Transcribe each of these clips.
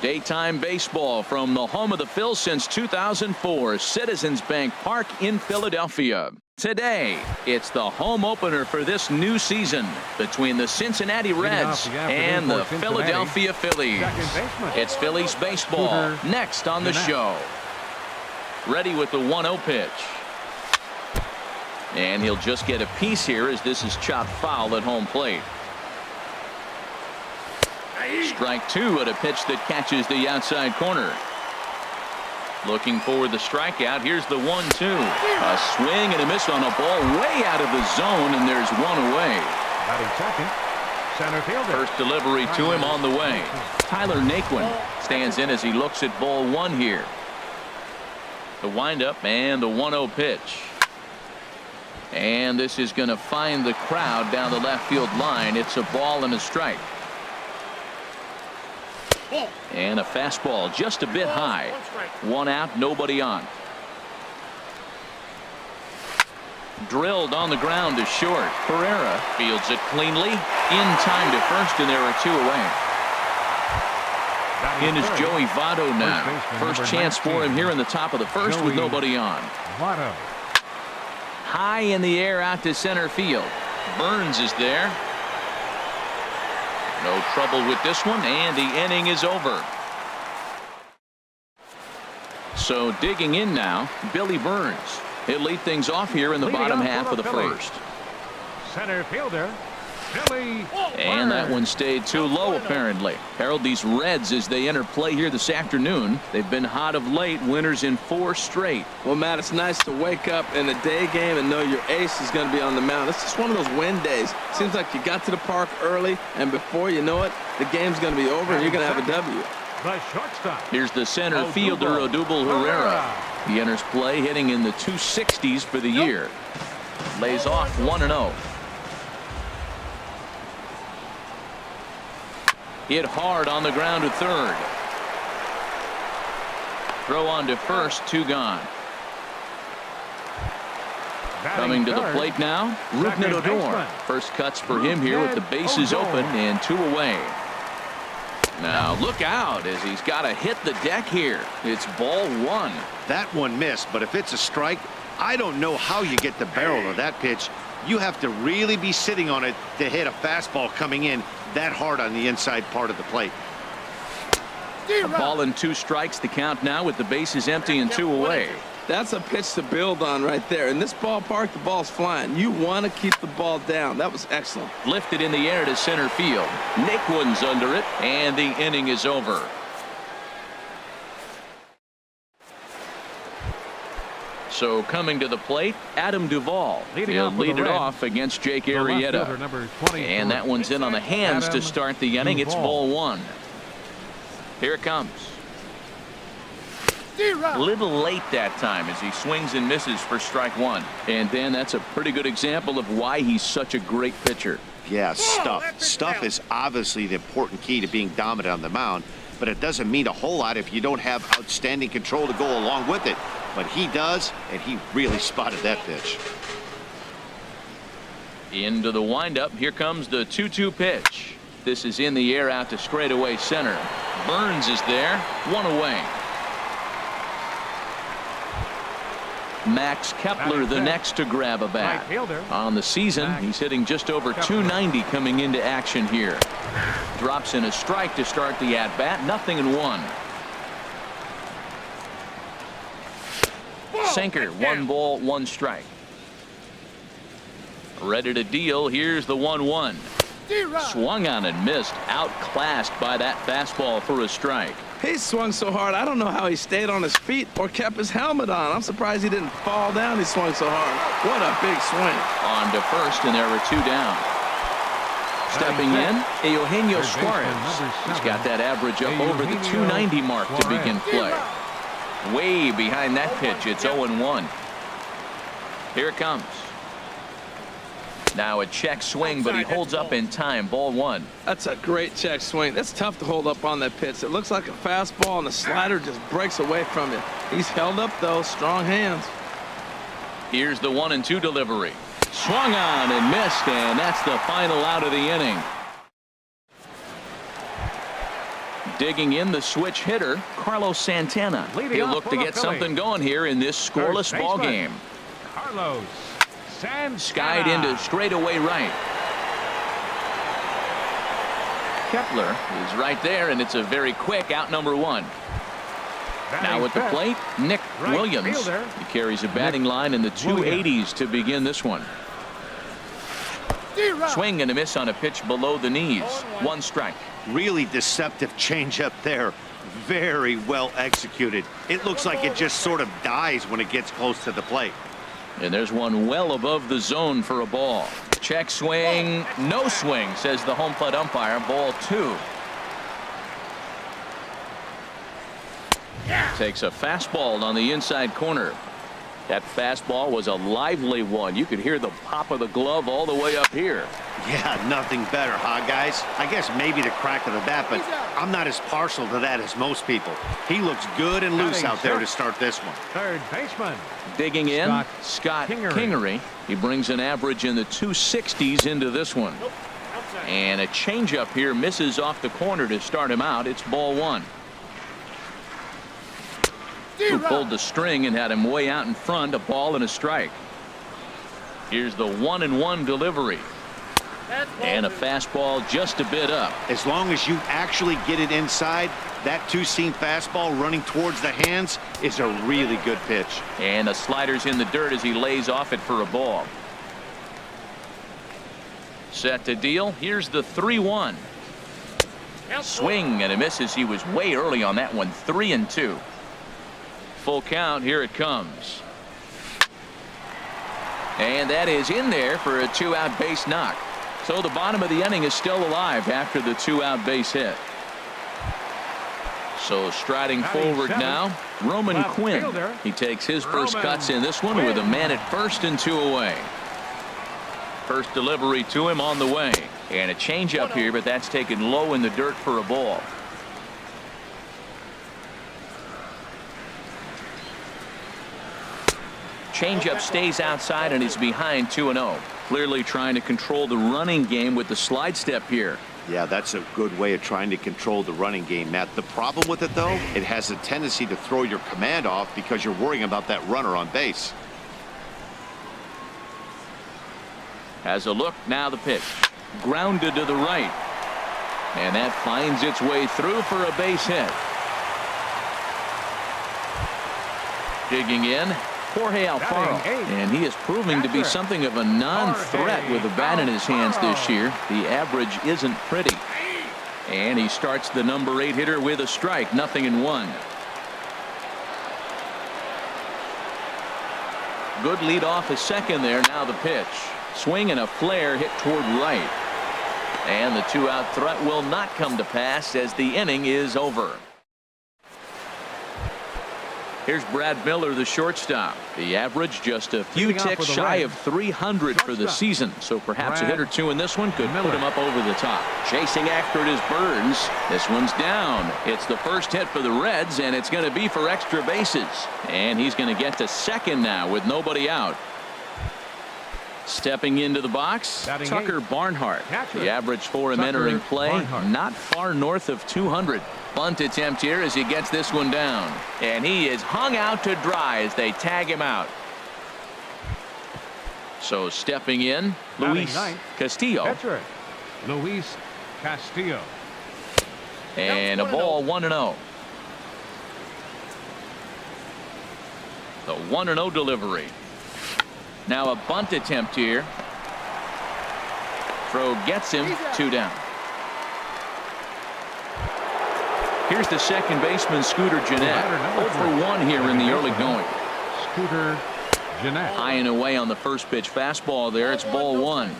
Daytime baseball from the home of the Phils since 2004, Citizens Bank Park in Philadelphia. Today, it's the home opener for this new season between the Cincinnati Reds and the Philadelphia Phillies. It's Phillies baseball next on the show. Ready with the 1-0 pitch. And he'll just get a piece here as this is chopped foul at home plate. Strike two at a pitch that catches the outside corner. Looking for the strikeout. Here's the 1-2. A swing and a miss on a ball way out of the zone, and there's one away. Batting second, center fielder. First delivery to him on the way. Tyler Naquin stands in as he looks at ball one here. The windup and the 1-0 pitch. And this is going to find the crowd down the left field line. It's a ball and a strike. And a fastball just a bit high. One out, nobody on. Drilled on the ground to short. Pereira fields it cleanly. In time to first, and there are two away. In is Joey Votto now. First chance for him here in the top of the first with nobody on. High in the air out to center field. Burns is there. No trouble with this one, and the inning is over. So digging in now, Billy Burns. He'll lead things off here in the bottom half of the first. Center fielder, Billy. And that one stayed too low apparently. Harold, these Reds as they enter play here this afternoon, they've been hot of late, winners in 4 straight. Well, Matt, it's nice to wake up in a day game and know your ace is going to be on the mound. It's just one of those win days. Seems like you got to the park early, and before you know it, the game's going to be over and you're going to have a W. The shortstop. Here's the center fielder, Odubel Herrera. He enters play hitting in the 260s for the year. Lays off 1-0. Hit hard on the ground to third. Throw on to first, 2 gone. Coming to the plate now, Rougned Odor. First cuts for him here with the bases open and 2 away. Now look out as he's got to hit the deck here. It's ball 1. That one missed, but if it's a strike, I don't know how you get the barrel of that pitch. You have to really be sitting on it to hit a fastball coming in that hard on the inside part of the plate. A ball and 2 strikes to count now with the bases empty and 2 away. That's a pitch to build on right there. In this ballpark, the ball's flying. You want to keep the ball down. That was excellent. Lifted in the air to center field. Naquin's under it, and the inning is over. So coming to the plate, Adam Duvall. He'll lead it off against Jake Arrieta. And that one's in on the hands to start the inning. It's ball 1. Here it comes. A little late that time as he swings and misses for strike 1. And Dan, that's a pretty good example of why he's such a great pitcher. Yeah, stuff. Stuff is obviously the important key to being dominant on the mound, but it doesn't mean a whole lot if you don't have outstanding control to go along with it. But he does, and he really spotted that pitch. Into the windup. Here comes the 2-2 pitch. This is in the air out to straightaway center. Burns is there. 1 away. Max Kepler the next to grab a bat. On the season, he's hitting just over 290 coming into action here. Drops in a strike to start the at-bat. 0-1. Sinker, 1 ball, 1 strike. Ready to deal. Here's the 1-1. Swung on and missed. Outclassed by that fastball for a strike. He swung so hard, I don't know how he stayed on his feet or kept his helmet on. I'm surprised he didn't fall down. He swung so hard. What a big swing. On to first, and there were 2 down. Stepping in, Eugenio Suarez. He's got that average up over the 290 mark to begin play. Way behind that pitch. It's 0-1. Here it comes. Now a check swing, but he holds up in time. Ball 1. That's a great check swing. That's tough to hold up on that pitch. It looks like a fastball, and the slider just breaks away from you. He's held up, though. Strong hands. Here's the 1-2 delivery. Swung on and missed, and that's the final out of the inning. Digging in the switch hitter, Carlos Santana. Leading He'll off look for to the get Phillies. something going here in this scoreless Third ball baseman, game. Carlos Santana. Skied into straightaway right. Kepler is right there, and it's a very quick out number one. Now at the plate, Nick Right Williams. fielder. He carries a batting line in the 280s to begin this one. Swing and a miss on a pitch below the knees. One strike. Really deceptive changeup there. Very well executed. It looks like it just sort of dies when it gets close to the plate. And there's one well above the zone for a ball. Check swing. No swing, says the home plate umpire. Ball two. Takes a fastball on the inside corner. That fastball was a lively one. You could hear the pop of the glove all the way up here. Yeah, nothing better, huh, guys? I guess maybe the crack of the bat, but I'm not as partial to that as most people. He looks good and loose out there to start this one. Third baseman. Digging in, Scott Kingery. He brings an average in the 260s into this one. And a changeup here misses off the corner to start him out. It's ball one. Who pulled the string and had him way out in front. A ball and a strike. Here's the 1-1 delivery. And a fastball just a bit up. As long as you actually get it inside, that two-seam fastball running towards the hands is a really good pitch. And the slider's in the dirt as he lays off it for a ball. Set to deal. Here's the 3-1. Swing and a miss as he was way early on that one. 3-2. Full count. Here it comes. And that is in there for a two-out base knock. So the bottom of the inning is still alive after the two-out base hit. So striding forward now, Roman Quinn. He takes his first cuts in this one with a man at first and two away. First delivery to him on the way. And a changeup here, but that's taken low in the dirt for a ball. Changeup stays outside and is behind 2-0. Clearly trying to control the running game with the slide step here. Yeah, that's a good way of trying to control the running game, Matt. The problem with it, though, it has a tendency to throw your command off because you're worrying about that runner on base. Has a look. Now the pitch. Grounded to the right. And that finds its way through for a base hit. Digging in, Jorge Alfaro. And he is proving to be something of a non-threat with the bat in his hands this year. The average isn't pretty. And he starts the number 8 hitter with a strike. 0-1. Good lead off his second there. Now the pitch. Swing and a flare hit toward right. And the two-out threat will not come to pass as the inning is over. Here's Brad Miller, the shortstop. The average just a few ticks shy of 300 for the season. So perhaps a hit or two in this one could put him up over the top. Chasing after it is Burns. This one's down. It's the first hit for the Reds, and it's going to be for extra bases. And he's going to get to second now with nobody out. Stepping into the box, Tucker Barnhart. The average for him entering play, not far north of 200. Bunt attempt here as he gets this one down. And he is hung out to dry as they tag him out. So stepping in, Luis Castillo. Luis Castillo. And a ball 1-0. The 1-0 delivery. Now a bunt attempt here. Throw gets him. 2 down. Here's the second baseman, Scooter Gennett. 0 for 1 here in the early going. Scooter Gennett. High and away on the first pitch fastball there. It's ball 1.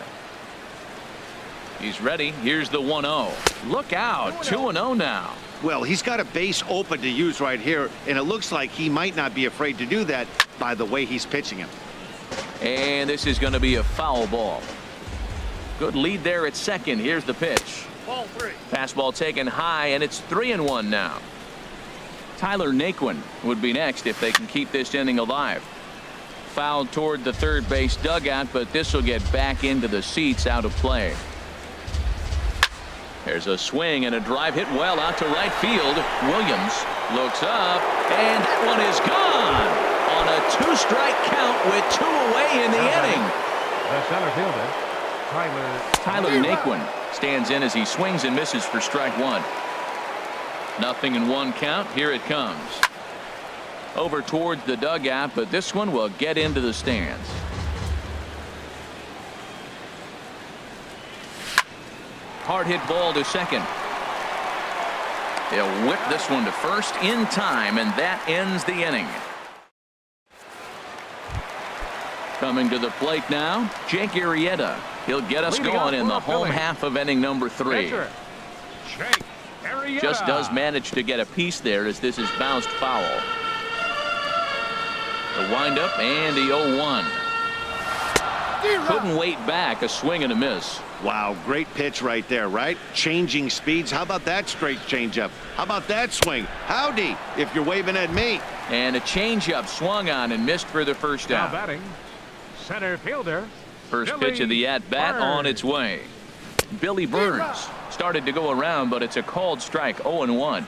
He's ready. Here's the 1-0. Look out. 2-0 now. Well, he's got a base open to use right here, and it looks like he might not be afraid to do that by the way he's pitching him. And this is going to be a foul ball. Good lead there at second. Here's the pitch. Ball 3. Fastball taken high, and it's 3-1 now. Tyler Naquin would be next if they can keep this inning alive. Fouled toward the third base dugout, but this will get back into the seats out of play. There's a swing and a drive hit well out to right field. Williams looks up, and that one is gone on a 2-strike count with 2 away in the inning. The center fielder, Tyler Naquin stands in as he swings and misses for strike 1. 0-1 count. Here it comes. Over towards the dugout, but this one will get into the stands. Hard hit ball to second. They'll whip this one to first in time, and that ends the inning. Coming to the plate now, Jake Arrieta. He'll get us going in the home half of inning number 3. Just does manage to get a piece there as this is bounced foul. The windup and the 0-1. Couldn't wait back. A swing and a miss. Wow, great pitch right there, right? Changing speeds. How about that straight changeup? How about that swing? Howdy, if you're waving at me. And a changeup swung on and missed for the first now out. batting, center fielder. First Billy pitch of the at-bat on its way. Billy Burns started to go around, but it's a called strike. 0-1.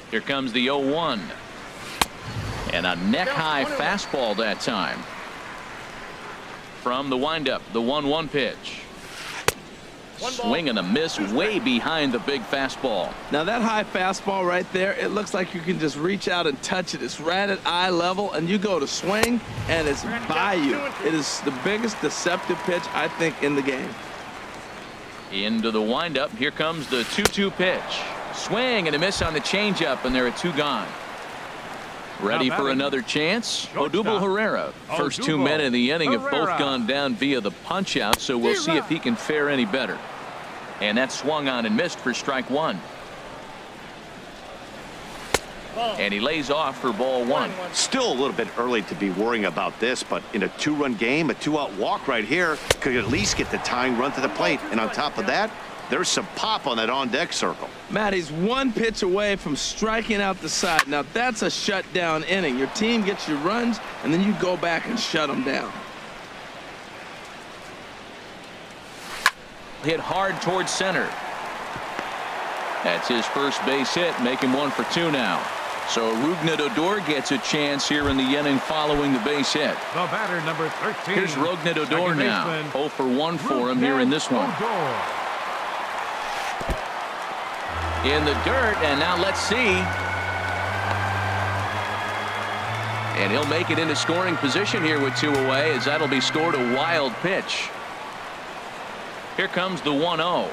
Here comes the 0-1. And a neck-high fastball that time. From the windup, the 1-1 pitch. Swing and a miss way behind the big fastball. Now that high fastball right there, it looks like you can just reach out and touch it. It's right at eye level, and you go to swing, and it's by you. It is the biggest deceptive pitch, I think, in the game. Into the windup. Here comes the 2-2 pitch. Swing and a miss on the changeup, and there are 2 gone. Ready for another chance? Odubel Herrera. First 2 men in the inning have both gone down via the punch out, so we'll see if he can fare any better. And that swung on and missed for strike 1. And he lays off for ball 1. Still a little bit early to be worrying about this, but in a 2-run game, a 2-out walk right here could at least get the tying run to the plate. And on top of that, there's some pop on that on-deck circle. Matt, he's 1 pitch away from striking out the side. Now, that's a shutdown inning. Your team gets your runs, and then you go back and shut them down. Hit hard towards center. That's his first base hit, making 1 for 2 now. So Rougned Odor gets a chance here in the inning following the base hit. The batter, number 13. Here's Rougned Odor now. 0 for 1 for him here in this one. In the dirt, and now let's see. And he'll make it into scoring position here with 2 away, as that'll be scored a wild pitch. Here comes the 1-0.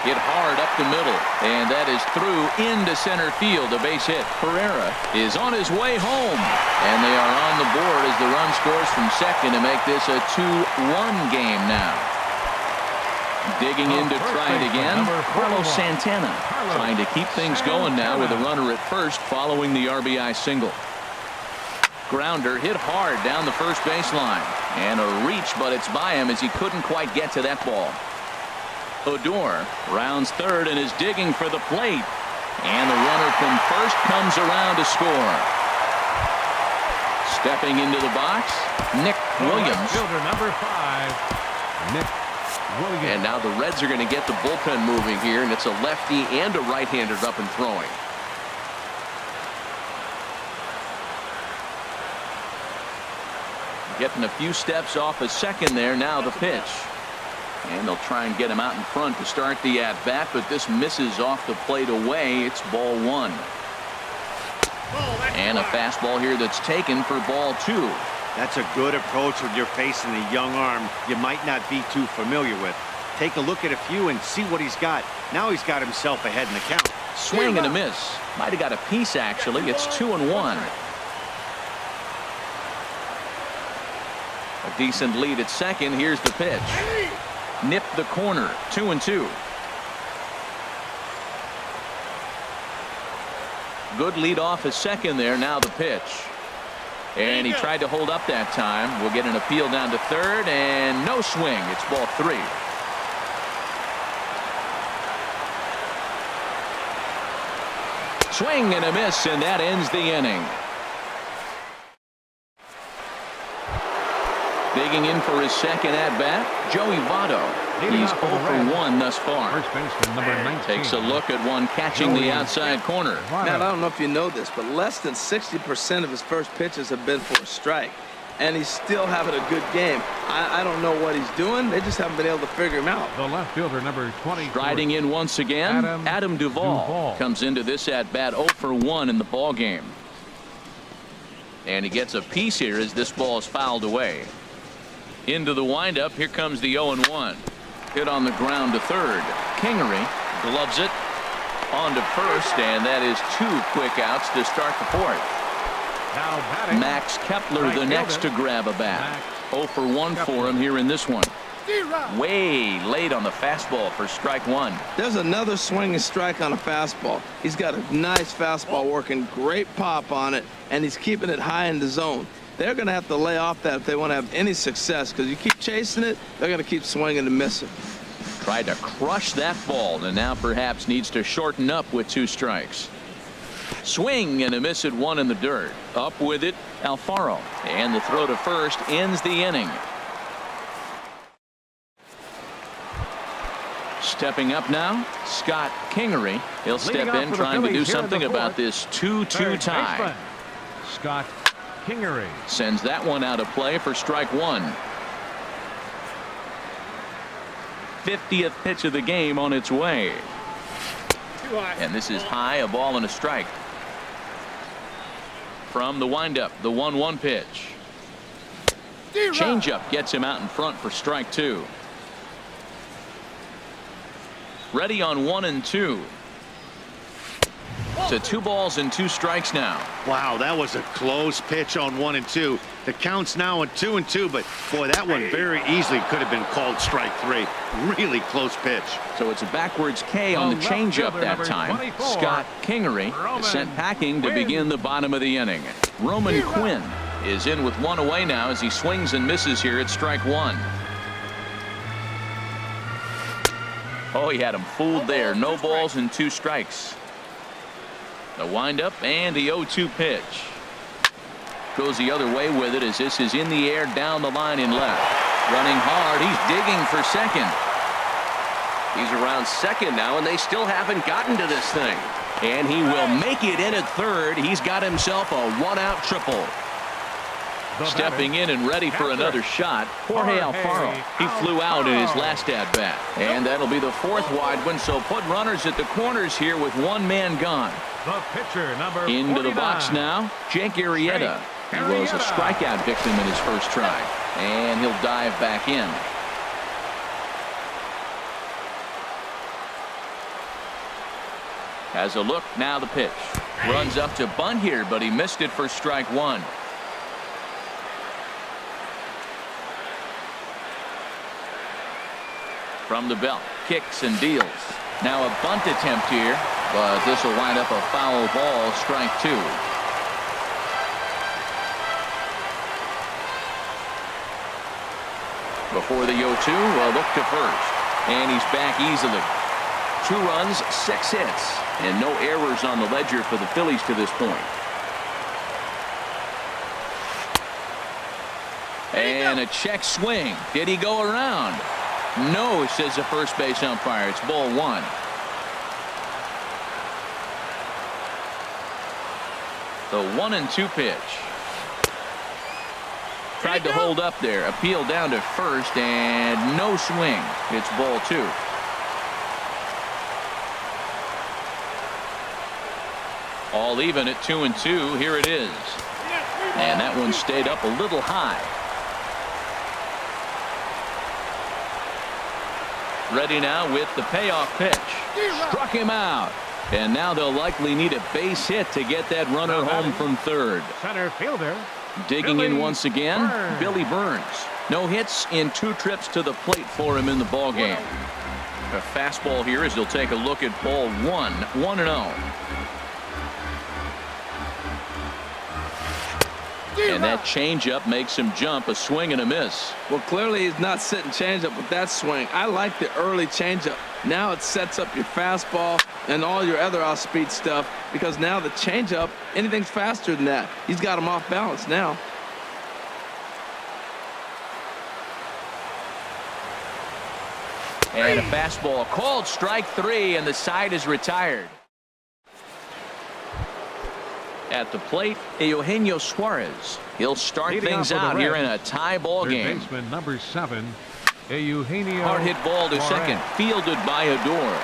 Hit hard up the middle, and that is through into center field. A base hit. Herrera is on his way home, and they are on the board as the run scores from second to make this a 2-1 game now. Digging in to try it again, Carlos Santana trying to keep things going now with a runner at first following the RBI single. Grounder hit hard down the first baseline, and a reach, but it's by him as he couldn't quite get to that ball. Odor rounds third and is digging for the plate, and the runner from first comes around to score. Stepping into the box, Nick Williams. Fielder number 5, Nick Williams. And now the Reds are going to get the bullpen moving here, and it's a lefty and a right-hander up and throwing. Getting a few steps off a second there. Now the pitch. And they'll try and get him out in front to start the at-bat, but this misses off the plate away. It's ball 1. And a fastball here that's taken for ball 2. That's a good approach when you're facing a young arm you might not be too familiar with. Take a look at a few and see what he's got. Now he's got himself ahead in the count. Swing and a miss. Might have got a piece, actually. It's 2-1. A decent lead at second. Here's the pitch. Nipped the corner. 2-2. Good lead off at second there. Now the pitch. And he tried to hold up that time. We'll get an appeal down to third, and no swing. It's ball 3. Swing and a miss, and that ends the inning. Digging in for his second at-bat, Joey Votto. He's 0 for 1 thus far. First baseman number 19. Takes a look at one catching the outside corner. Now, I don't know if you know this, but less than 60% of his first pitches have been for a strike. And he's still having a good game. I don't know what he's doing. They just haven't been able to figure him out. The left fielder number 20. Striding in once again, Adam Duvall comes into this at-bat 0 for 1 in the ball game. And he gets a piece here as this ball is fouled away. Into the windup. Here comes the 0-1. Hit on the ground to third. Kingery gloves it on to first, and that is 2 quick outs to start the fourth. Now batting, Max Kepler the next to grab a bat. 0 for 1 for him here in this one. Way late on the fastball for strike 1. There's another swinging strike on a fastball. He's got a nice fastball working, great pop on it, and he's keeping it high in the zone. They're going to have to lay off that if they want to have any success, because you keep chasing it, they're going to keep swinging and missing. Tried to crush that ball, and now perhaps needs to shorten up with 2 strikes. Swing and a miss at 1 in the dirt. Up with it, Alfaro. And the throw to first ends the inning. Stepping up now, Scott Kingery. He'll step in trying to do something about this 2-2 tie. Scott Kingery sends that one out of play for strike 1. 50th pitch of the game on its way. And this is high, a ball and a strike. From the windup, the 1-1 pitch. Changeup gets him out in front for strike 2. Ready on 1 and 2. To 2 balls and 2 strikes now. Wow, that was a close pitch on 1 and 2. The count's now at 2 and 2, but boy, that one very easily could have been called strike 3. Really close pitch. So it's a backwards K on the changeup that time. Scott Kingery is sent packing to begin the bottom of the inning. Roman Quinn is in with 1 away now as he swings and misses here at strike 1. Oh, he had him fooled there. No balls and 2 strikes. The windup and the 0-2 pitch. Goes the other way with it as this is in the air down the line in left. Running hard. He's digging for second. He's around second now, and they still haven't gotten to this thing. And he will make it in at third. He's got himself a 1-out triple. Stepping in and ready for another shot, Jorge Alfaro. He flew out in his last at-bat. And that'll be the 4th wide one, so put runners at the corners here with 1 man gone. The pitcher, number into 49. the box now, Jake Arrieta. He was a strikeout victim in his first try. And he'll dive back in. Has a look, now the pitch. Runs up to bunt here, but he missed it for strike 1. From the belt, kicks and deals. Now a bunt attempt here, but this will wind up a foul ball, strike 2. Before the 0-2, a look to first. And he's back easily. 2 runs, 6 hits, and no errors on the ledger for the Phillies to this point. And a check swing. Did he go around? No, says the first base umpire. It's ball 1. The 1 and 2 pitch. Tried to hold up there. Appeal down to first and no swing. It's ball 2. All even at 2 and 2. Here it is. And that one stayed up a little high. Ready now with the payoff pitch. Struck him out. And now they'll likely need a base hit to get that runner home from third. Center fielder. Digging in once again, Billy Burns. No hits in 2 trips to the plate for him in the ball game. A fastball here as he'll take a look at ball 1, 1-0. And that changeup makes him jump, a swing and a miss. Well, clearly he's not sitting changeup with that swing. I like the early changeup. Now it sets up your fastball and all your other off-speed stuff, because now the changeup, anything's faster than that. He's got him off balance now. And a fastball called strike 3, and the side is retired. At the plate, Eugenio Suarez. He'll start things out here in a tie ball game. Baseman number 7, Eugenio. Hard hit ball to Suarez. second, fielded by Odor.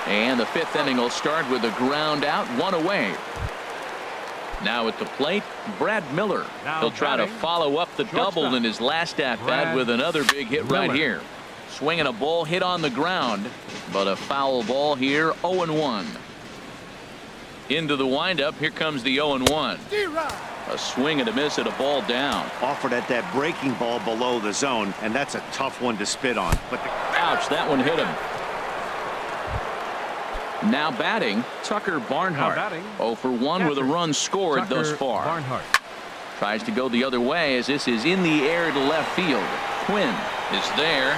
And the 5th inning will start with a ground out, 1 away. Now at the plate, Brad Miller. Now He'll try to batting, follow up the double shortstop, in his last at-bat Brad with another big hit right Miller. here. Swinging a ball hit on the ground, but a foul ball here, 0-1. Into the windup, here comes the 0-1. A swing and a miss at a ball down. Offered at that breaking ball below the zone, and that's a tough one to spit on. But Ouch, that one hit him. Now batting, Tucker Barnhart. 0 for 1 with a run scored Tucker thus far. Barnhart. Tries to go the other way as this is in the air to left field. Quinn is there.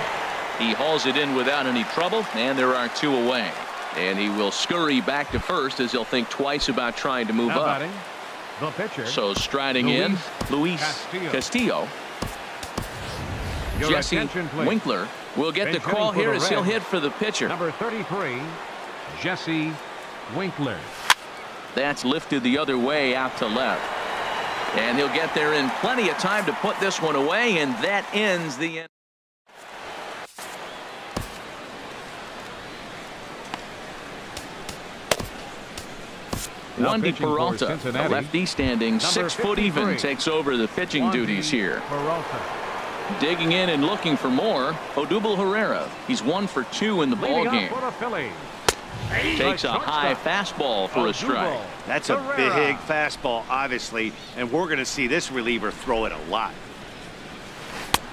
He hauls it in without any trouble, and there are 2 away. And he will scurry back to first as he'll think twice about trying to move Now up. batting, the pitcher. So striding in, Luis Castillo. Your Jesse attention, please. Winkler will get the Bench call hitting for here the as he'll Reds. hit for the pitcher. Number 33, Jesse Winkler. That's lifted the other way out to left. And he'll get there in plenty of time to put this one away, and that ends the end. Now Wendy pitching for Peralta, the Cincinnati. lefty standing Number 6 foot even, 53. takes over the pitching Wendy duties here. Peralta. Digging in and looking for more, Odubel Herrera. He's 1 for 2 in the ball Leading game. up for the Phillies. Takes a The high shortstop, fastball for a strike. Odubel that's a Herrera. big fastball, obviously, and we're going to see this reliever throw it a lot.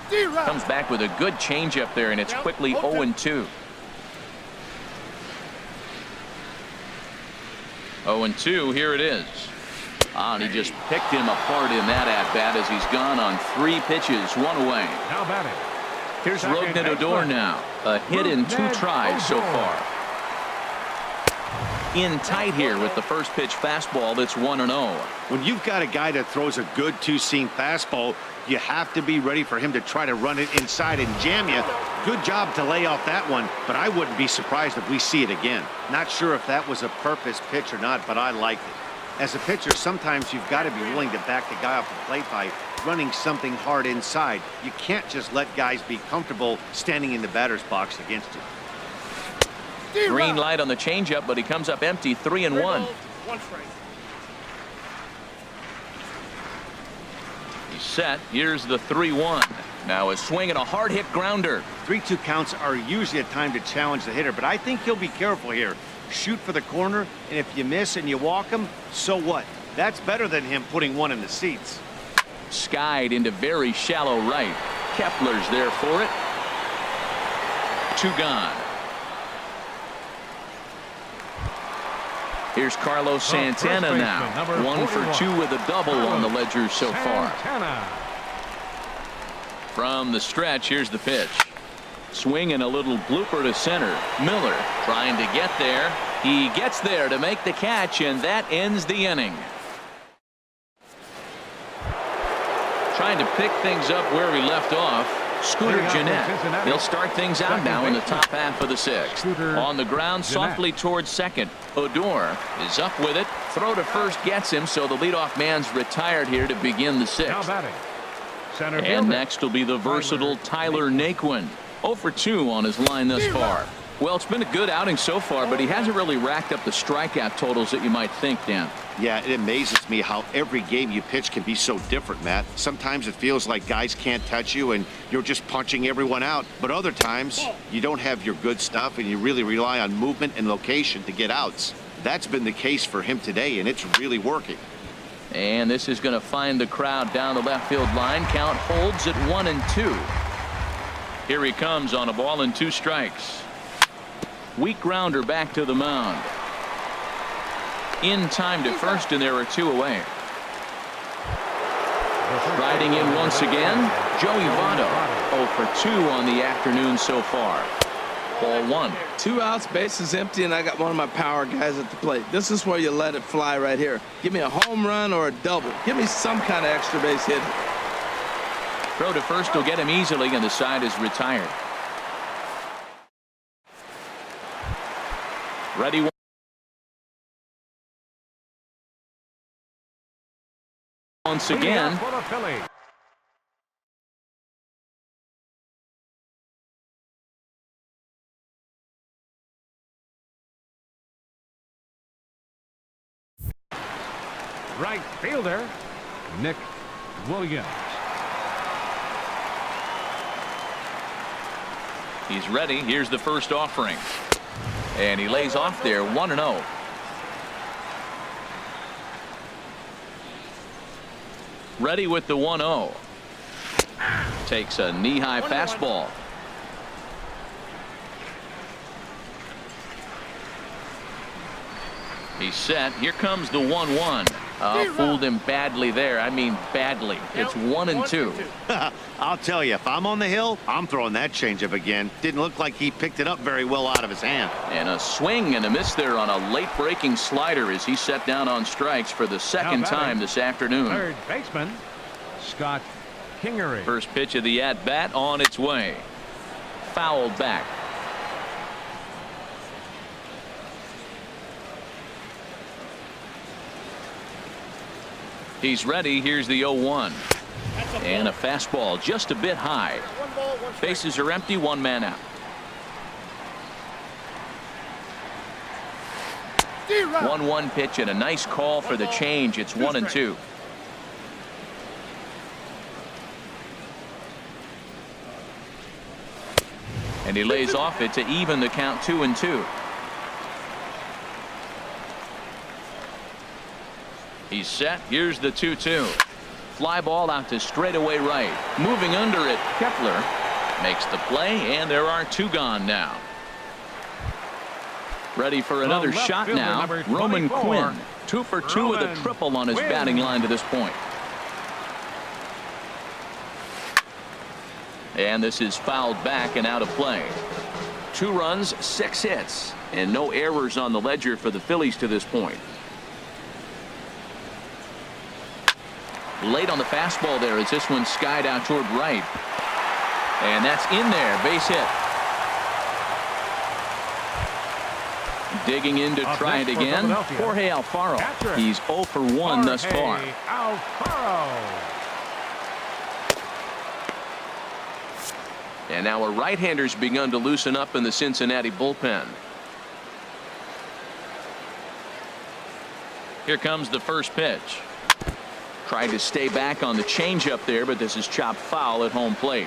Comes back with a good changeup there, and it's quickly 0-2. 0-2, here it is. And he just picked him apart in that at-bat as he's gone on 3 pitches, 1 away. Now batting. Here's Second Rougned Odor baseman. now. A hit in 2 Rougned tries so Odor. far. In tight here with the first pitch fastball that's 1-0. When you've got a guy that throws a good 2-seam fastball, you have to be ready for him to try to run it inside and jam you. Good job to lay off that one, but I wouldn't be surprised if we see it again. Not sure if that was a purpose pitch or not, but I liked it. As a pitcher, sometimes you've got to be willing to back the guy off the plate by running something hard inside. You can't just let guys be comfortable standing in the batter's box against you. Green light on the changeup, but he comes up empty, 3-1. He's set. Here's the 3-1. Now a swing and a hard hit grounder. 3-2 counts are usually a time to challenge the hitter, but I think he'll be careful here. Shoot for the corner, and if you miss and you walk him, so what? That's better than him putting one in the seats. Skied into very shallow right. Kepler's there for it. 2 gone. Here's Carlos Santana baseman, now. number 1 for 41. 2 with a double on the ledger so far. Santana. From the stretch, here's the pitch. Swing and a little blooper to center. Miller trying to get there. He gets there to make the catch, and that ends the inning. Trying to pick things up where we left off. Scooter Leading off for Jeanette. Cincinnati. He'll start things out Second now in the baseman. top half of the 6th. Scooter On the ground, Jeanette. softly towards second. Odor is up with it. Throw to first gets him, so the leadoff man's retired here to begin the 6th. Now batting. Center And fielder. next will be the versatile Tyler Naquin. 0 for 2 on his line thus far. Well, it's been a good outing so far, but he hasn't really racked up the strikeout totals that you might think, Dan. Yeah, it amazes me how every game you pitch can be so different, Matt. Sometimes it feels like guys can't touch you and you're just punching everyone out. But other times, you don't have your good stuff and you really rely on movement and location to get outs. That's been the case for him today, and it's really working. And this is going to find the crowd down the left field line. Count holds at 1-2. Here he comes on a ball and 2 strikes. Weak grounder back to the mound. In time to first, and there are 2 away. Riding in once again, Joey Votto. 0 for 2 on the afternoon so far. Ball 1. 2 outs, bases empty, and I got one of my power guys at the plate. This is where you let it fly right here. Give me a home run or a double. Give me some kind of extra base hit. Throw to first will get him easily, and the side is retired. Ready once again. For the Phillies. Right fielder, Nick Williams. He's ready. Here's the first offering. And he lays off there 1-0. Ready with the 1-0. Takes a knee-high fastball. He's set. Here comes the 1-1. Fooled him badly there. I mean badly. It's 1-2. I'll tell you, if I'm on the hill, I'm throwing that changeup again. Didn't look like he picked it up very well out of his hand. And a swing and a miss there on a late breaking slider as he set down on strikes for the second time this afternoon. Third baseman, Scott Kingery. First pitch of the at-bat on its way. Fouled back. He's ready. Here's the 0-1. And a fastball just a bit high. Bases are empty. One man out. 1-1 pitch and a nice call for the change. It's 1-2. And he lays off it to even the count 2-2. He's set. Here's the 2-2. Fly ball out to straightaway right. Moving under it, Kepler makes the play, and there are two gone now. Ready for another shot now. Roman Quinn, 2 for 2 with a triple on his batting line to this point. And this is fouled back and out of play. 2 runs, 6 hits, and no errors on the ledger for the Phillies to this point. Late on the fastball there as this one skied out toward right. And that's in there. Base hit. Digging in to try it again. Jorge Alfaro. He's 0 for 1 thus far. Alfaro. And now a right-hander's begun to loosen up in the Cincinnati bullpen. Here comes the first pitch. Tried to stay back on the changeup there, but this is chopped foul at home plate.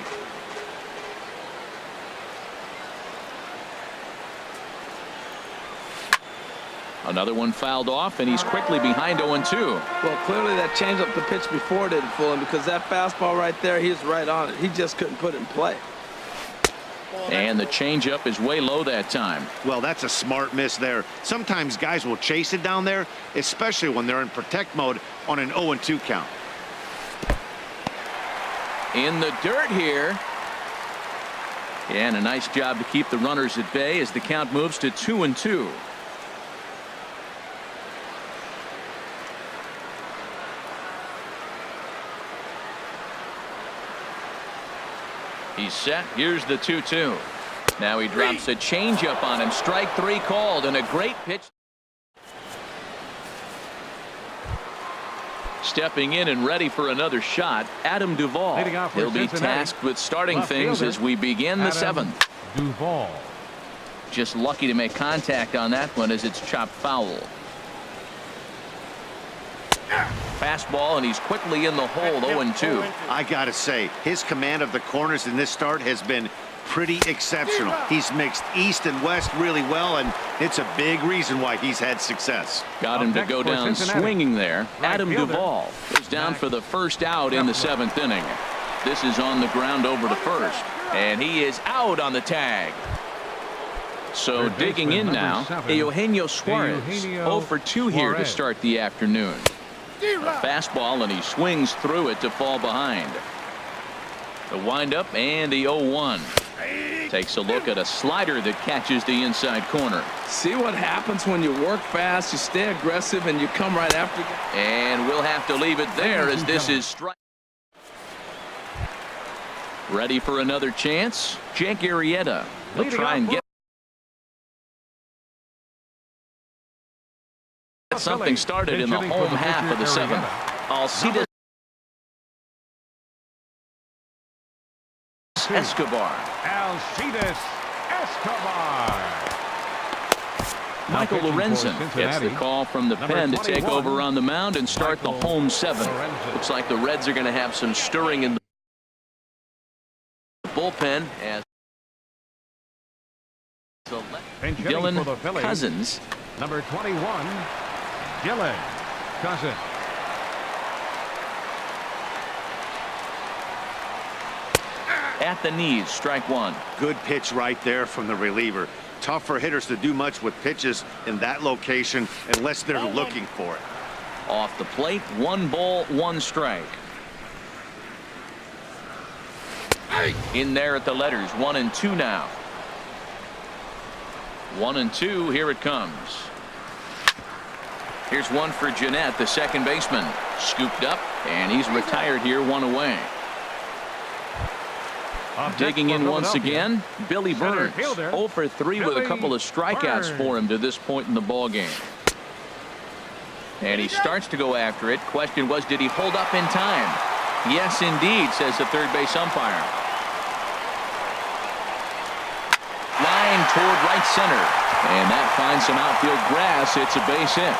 Another one fouled off, and he's quickly behind 0-2. Well, clearly that changeup the pitch before didn't fool him, because that fastball right there, he was right on it. He just couldn't put it in play. And the changeup is way low that time. Well, that's a smart miss there. Sometimes guys will chase it down there, especially when they're in protect mode on an 0-2 count. In the dirt here. And a nice job to keep the runners at bay as the count moves to 2-2. He's set. Here's the 2-2. Now he drops a changeup on him. Strike 3 called, and a great pitch. Stepping in and ready for another shot, Adam Duvall. He'll be tasked with starting things as we begin the 7th. Duvall. Just lucky to make contact on that one as it's chopped foul. Fastball, and he's quickly in the hole. 0-2. I gotta say, his command of the corners in this start has been pretty exceptional. He's mixed east and west really well, and it's a big reason why he's had success. Got him to go down swinging there. Adam Duvall is down for the first out in the 7th inning. This is on the ground over to first, and he is out on the tag. So digging in now, Eugenio Suarez, 0 for 2 here to start the afternoon. A fastball, and he swings through it to fall behind. The windup and the 0-1. Takes a look at a slider that catches the inside corner. See what happens when you work fast, you stay aggressive, and you come right after you. And we'll have to leave it there as this is strike. Ready for another chance? Jake Arrieta. He'll try and get Something started in the home half of the seventh. Alcides Escobar. Alcides Escobar. Michael Lorenzen gets the call from the pen to take over on the mound and start the home seventh. Looks like the Reds are going to have some stirring in the bullpen as Dylan Cousins. Number 21, Dylan Cousins. At the knees, strike one. Good pitch right there from the reliever. Tough for hitters to do much with pitches in that location unless they're looking for it. Off the plate, 1 ball, 1 strike. In there at the letters, 1 and 2 now. 1 and 2, here it comes. Here's one for Jeanette, the second baseman. Scooped up, and he's retired here, 1 away. Digging in once again, Billy Burns. 0 for 3 with a couple of strikeouts for him to this point in the ball game. And he starts to go after it. Question was, did he hold up in time? Yes, indeed, says the third base umpire. Line toward right center. And that finds some outfield grass. It's a base hit.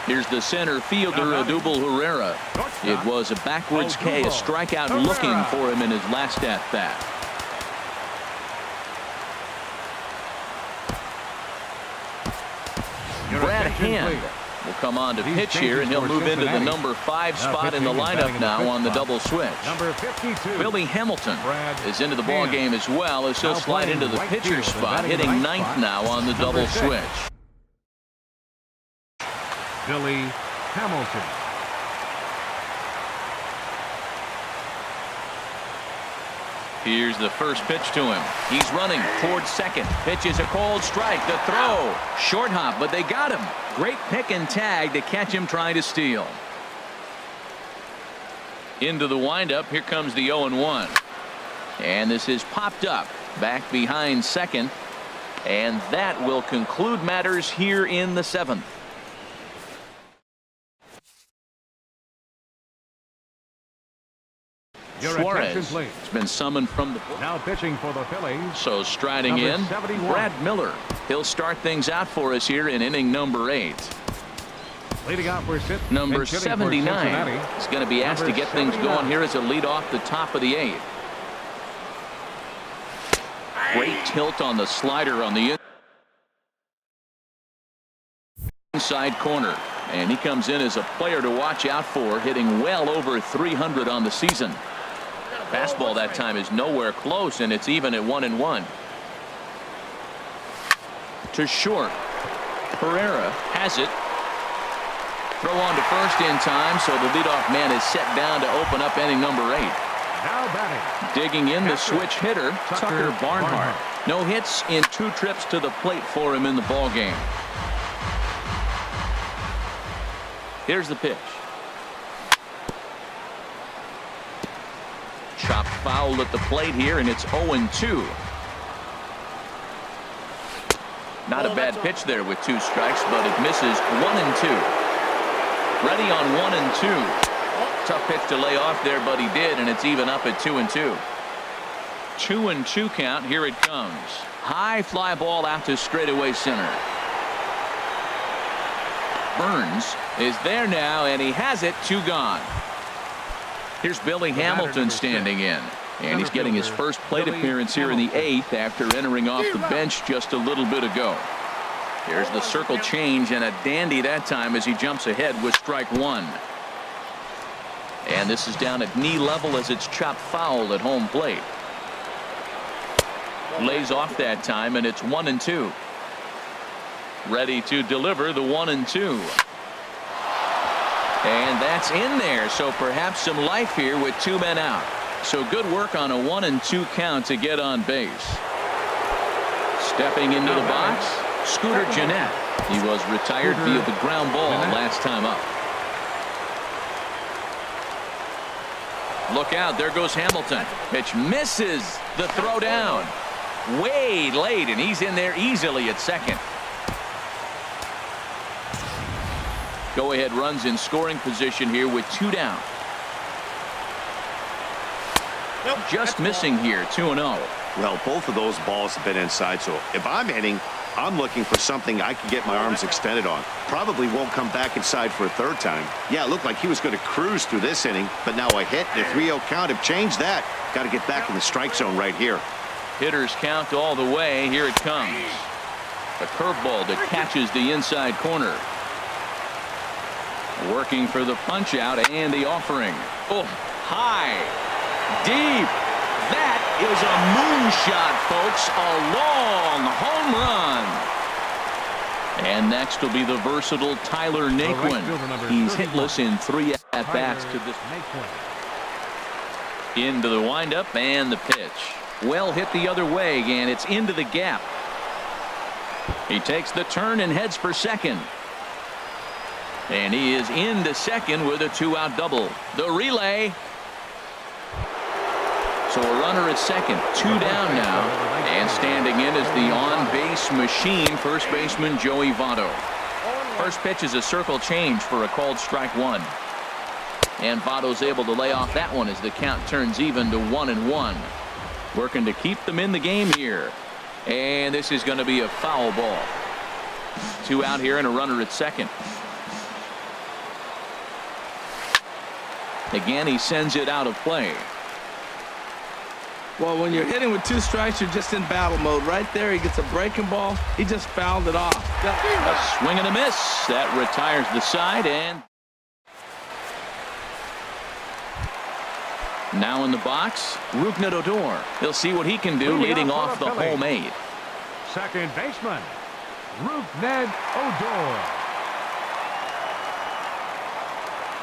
Here's the center fielder, Odubel Herrera. It was a backwards K, a strikeout looking for him in his last at-bat. Brad Hand will come on to pitch here, and he'll move into the number 5 spot in the lineup now on the double switch. Number 52. Billy Hamilton is into the ball game as well, as he'll slide into the pitcher spot, hitting 9th now on the double switch. Billy Hamilton. Here's the first pitch to him. He's running towards second. Pitch is a cold strike. The throw. Short hop, but they got him. Great pick and tag to catch him trying to steal. Into the windup. Here comes the 0-1. And this is popped up. Back behind second. And that will conclude matters here in the 7th. Suarez has been summoned from the book. Now pitching for the Phillies. So striding in, 71. Brad Miller. He'll start things out for us here in inning number 8. Leading out for number 79 is going to be asked to get things going here as a lead off the top of the 8th. Great tilt on the slider on the inside corner. And he comes in as a player to watch out for, hitting well over 300 on the season. Fastball that time is nowhere close, and it's even at 1-1. To short. Herrera has it. Throw on to first in time, so the leadoff man is set down to open up inning number 8. Now batting. Digging in the switch hitter, Tucker Barnhart. No hits in 2 trips to the plate for him in the ball game. Here's the pitch. Chopped foul at the plate here, and it's 0-2. Not a bad pitch there with 2 strikes, but it misses 1-2. Ready on 1-2. Tough pitch to lay off there, but he did, and it's even up at 2-2. 2-2 count. Here it comes. High fly ball out to straightaway center. Burns is there now, and he has it. 2 gone. Here's Billy Hamilton standing in, and he's getting his first plate appearance here in the 8th after entering off the bench just a little bit ago. Here's the circle change, and a dandy that time as he jumps ahead with strike 1. And this is down at knee level as it's chopped foul at home plate. Lays off that time, and it's 1-2. Ready to deliver the 1-2. And that's in there, so perhaps some life here with 2 men out. So good work on a 1-2 count to get on base. Stepping into the box, Scooter Jeanette. He was retired via the ground ball last time up. Look out, there goes Hamilton. Pitch misses the throw down. way late, and he's in there easily at second. Go-ahead runs in scoring position here with 2 down. Just missing here, 2-0. Well, both of those balls have been inside, so if I'm hitting, I'm looking for something I can get my arms extended on. Probably won't come back inside for a third time. Yeah, it looked like he was going to cruise through this inning, but now a hit and a 3-0 count have changed that. Got to get back in the strike zone right here. Hitters count all the way. Here it comes. A curveball that catches the inside corner. Working for the punch out and the offering. Oh, high, deep. That is a moonshot, folks. A long home run. And next will be the versatile Tyler Naquin. He's hitless in 3 at-bats to this. Into the windup and the pitch. Well hit the other way, and it's into the gap. He takes the turn and heads for second. And he is into second with a 2-out double. The relay. So a runner at second, 2 down now. And standing in is the on-base machine, first baseman Joey Votto. First pitch is a circle change for a called strike 1. And Votto's able to lay off that one as the count turns even to 1-1. Working to keep them in the game here. And this is going to be a foul ball. 2 out here and a runner at second. Again, he sends it out of play. Well, when you're hitting with 2 strikes, you're just in battle mode. Right there, he gets a breaking ball. He just fouled it off. A swing and a miss. That retires the side. And now in the box, Rougned Odor. He'll see what he can do leading off the home 8. Second baseman, Rougned Odor.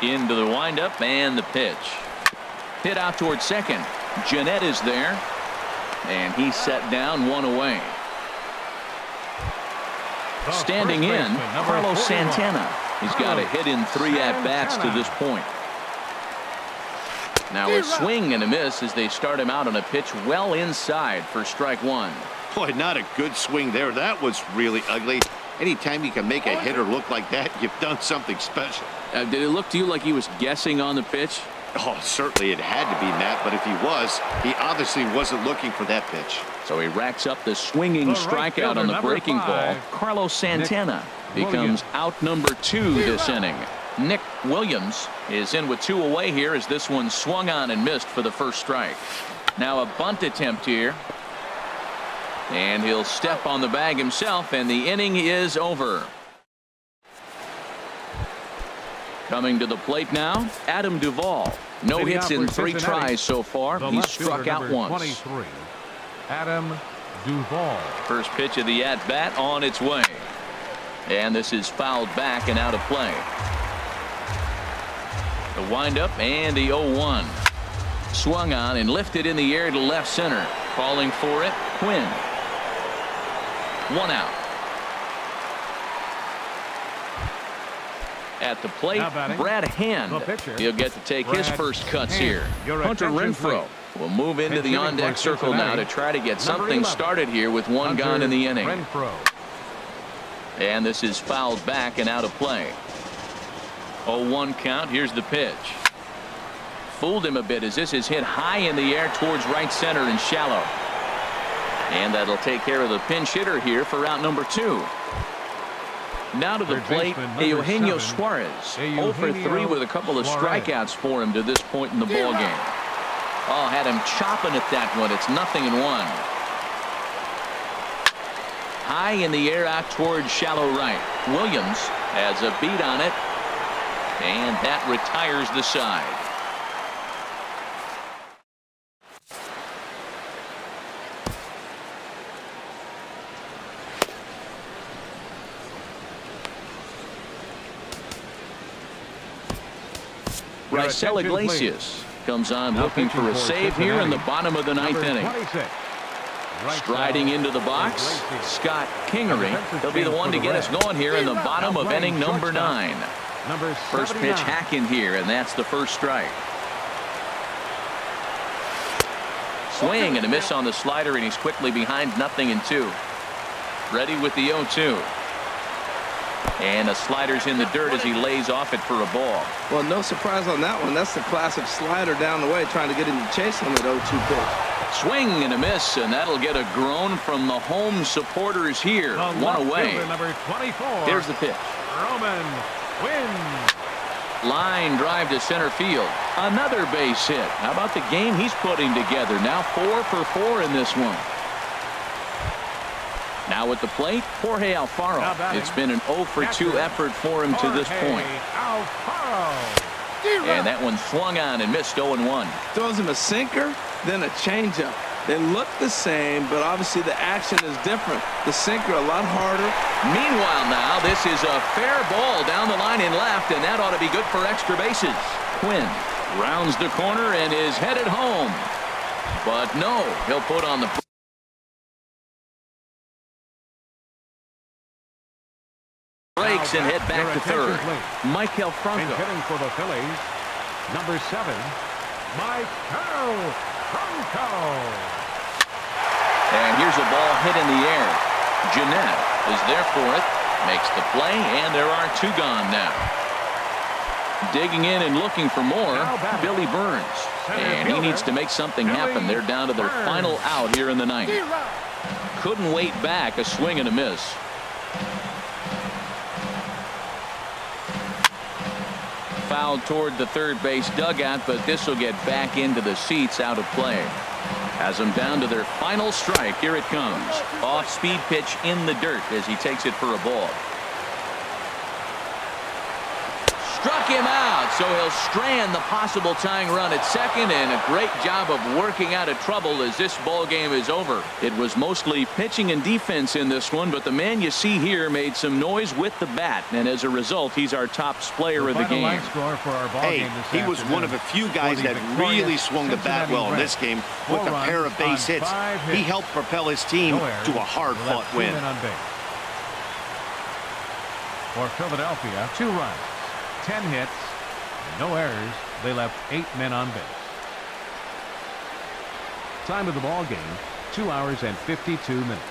Into the windup and the pitch. Hit out towards second. Jeanette is there. And he's set down 1 away. Standing in, Carlos Santana. He's got a hit in 3 at-bats to this point. Now a swing and a miss as they start him out on a pitch well inside for strike 1. Boy, not a good swing there. That was really ugly. Anytime you can make a hitter look like that, you've done something special. Did it look to you like he was guessing on the pitch? Oh, certainly it had to be, Matt, but if he was, he obviously wasn't looking for that pitch. So he racks up the swinging strikeout on the breaking ball. Carlos Santana becomes out number 2 this inning. Nick Williams is in with 2 away here as this one swung on and missed for the first strike. Now a bunt attempt here. And he'll step on the bag himself, and the inning is over. Coming to the plate now, Adam Duvall. No hits in 3 tries so far. He's struck out once. 23, Adam Duvall. First pitch of the at-bat on its way. And this is fouled back and out of play. The windup and the 0-1. Swung on and lifted in the air to left center. Calling for it, Quinn. 1 out. At the plate, Brad Hand. He'll get to take his first cuts here. Hunter Renfroe will move into the on-deck circle now to try to get something started here with 1 gone in the inning. And this is fouled back and out of play. 0-1 count. Here's the pitch. Fooled him a bit as this is hit high in the air towards right center and shallow. And that'll take care of the pinch hitter here for out number 2. Now to the plate, Eugenio Suarez. 0 for 3 with a couple of strikeouts for him to this point in the ball game. Oh, had him chopping at that one. It's 0-1. High in the air out towards shallow right. Williams has a beat on it. And that retires the side. Raisel Iglesias comes on looking for a save here in the bottom of the 9th inning. Striding into the box, Scott Kingery. He'll be the one to get us going here in the bottom of inning number 9. First pitch hack in here, and that's the first strike. swing and a miss on the slider, and he's quickly behind 0-2. Ready with the 0-2. And the slider's in the dirt as he lays off it for a ball. Well, no surprise on that one. That's the classic slider down the way, trying to get him to chase him with 0-2 pitch. Swing and a miss, and that'll get a groan from the home supporters here. One away. Number 24. Here's the pitch. Roman wins. Line drive to center field. Another base hit. How about the game he's putting together? Now 4 for 4 in this one. Now at the plate, Jorge Alfaro. It's been an 0 for 2 effort for him to this point. And that one swung on and missed 0-1. Throws him a sinker, then a changeup. They look the same, but obviously the action is different. The sinker a lot harder. Meanwhile now, this is a fair ball down the line in left, and that ought to be good for extra bases. Quinn rounds the corner and is headed home. But no, he'll put on the brakes and head back to third. Michael Franco. And hitting for the Phillies, number 7, Michael Franco. And here's a ball hit in the air. Jeanette is there for it, makes the play, and there are 2 gone now. Digging in and looking for more, Billy Burns. And he needs to make something happen. They're down to their final out here in the 9th. Couldn't wait back, a swing and a miss. Fouled toward the third base dugout, but this will get back into the seats, out of play. Has them down to their final strike. Here it comes. Off-speed pitch in the dirt as he takes it for a ball. Struck him out, so he'll strand the possible tying run at second, and a great job of working out of trouble as this ball game is over. It was mostly pitching and defense in this one, but the man you see here made some noise with the bat, and as a result, he's our top player of the game. He was one of a few guys that really swung the bat well in this game with a pair of base hits. He helped propel his team to a hard-fought win. For Philadelphia, 2 runs. 10 hits, no errors. They left 8 men on base. Time of the ball game, 2 hours and 52 minutes.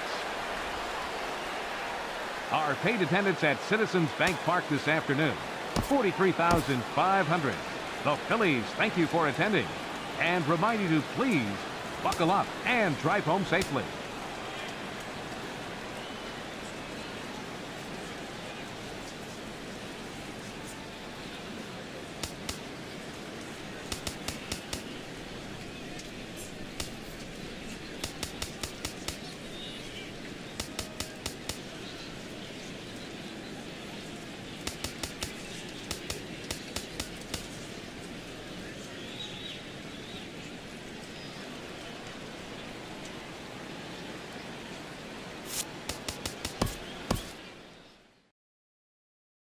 Our paid attendance at Citizens Bank Park this afternoon, 43,500. The Phillies thank you for attending and remind you to please buckle up and drive home safely.